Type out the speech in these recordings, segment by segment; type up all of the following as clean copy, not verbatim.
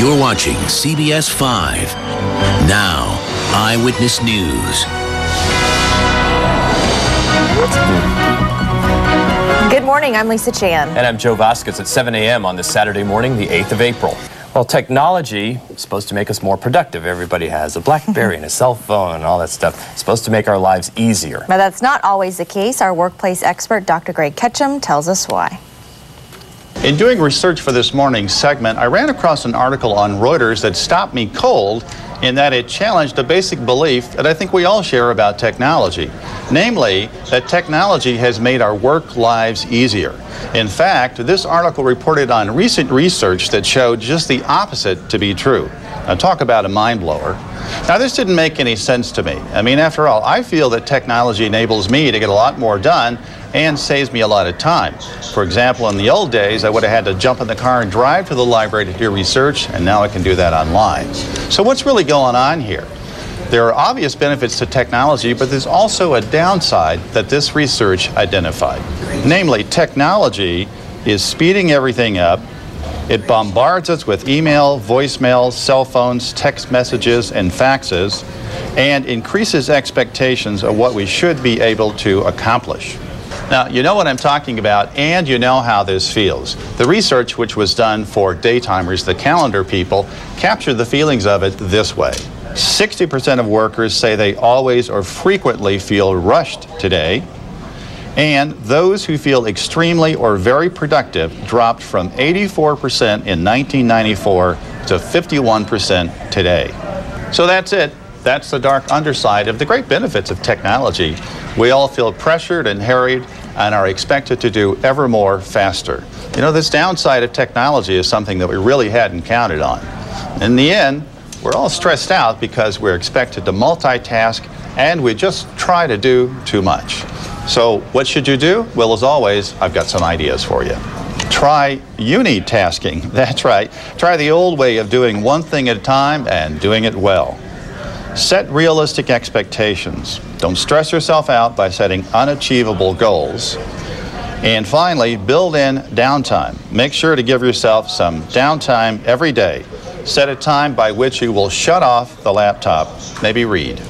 You're watching CBS 5. Now, Eyewitness News. Good morning, I'm Lisa Chan. And I'm Joe Vasquez at 7 a.m. on this Saturday morning, the 8th of April. Well, technology is supposed to make us more productive. Everybody has a BlackBerry and a cell phone and all that stuff. It's supposed to make our lives easier. But that's not always the case. Our workplace expert, Dr. Ketchum, tells us why. In doing research for this morning's segment, I ran across an article on Reuters that stopped me cold in that it challenged a basic belief that I think we all share about technology, namely that technology has made our work lives easier. In fact, this article reported on recent research that showed just the opposite to be true. Now, talk about a mind blower. Now, this didn't make any sense to me. I mean, after all, I feel that technology enables me to get a lot more done and saves me a lot of time. For example, in the old days, I would have had to jump in the car and drive to the library to do research, and now I can do that online. So what's really going on here? There are obvious benefits to technology, but there's also a downside that this research identified. Namely, technology is speeding everything up. It bombards us with email, voicemails, cell phones, text messages, and faxes, and increases expectations of what we should be able to accomplish. Now, you know what I'm talking about, and you know how this feels. The research, which was done for daytimers, the calendar people, captured the feelings of it this way. 60% of workers say they always or frequently feel rushed today, and those who feel extremely or very productive dropped from 84% in 1994 to 51% today. So that's it. That's the dark underside of the great benefits of technology. We all feel pressured and harried and are expected to do ever more faster. You know, this downside of technology is something that we really hadn't counted on. In the end, we're all stressed out because we're expected to multitask and we just try to do too much. So what should you do? Well, as always, I've got some ideas for you. Try unitasking. That's right. Try the old way of doing one thing at a time and doing it well. Set realistic expectations. Don't stress yourself out by setting unachievable goals. And finally, build in downtime. Make sure to give yourself some downtime every day. Set a time by which you will shut off the laptop, maybe read.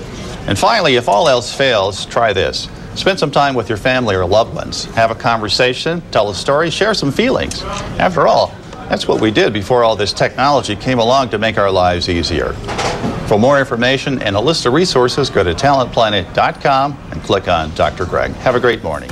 And finally, if all else fails, try this. Spend some time with your family or loved ones. Have a conversation, tell a story, share some feelings. After all, that's what we did before all this technology came along to make our lives easier. For more information and a list of resources, go to talentplanet.com and click on Dr. Greg. Have a great morning.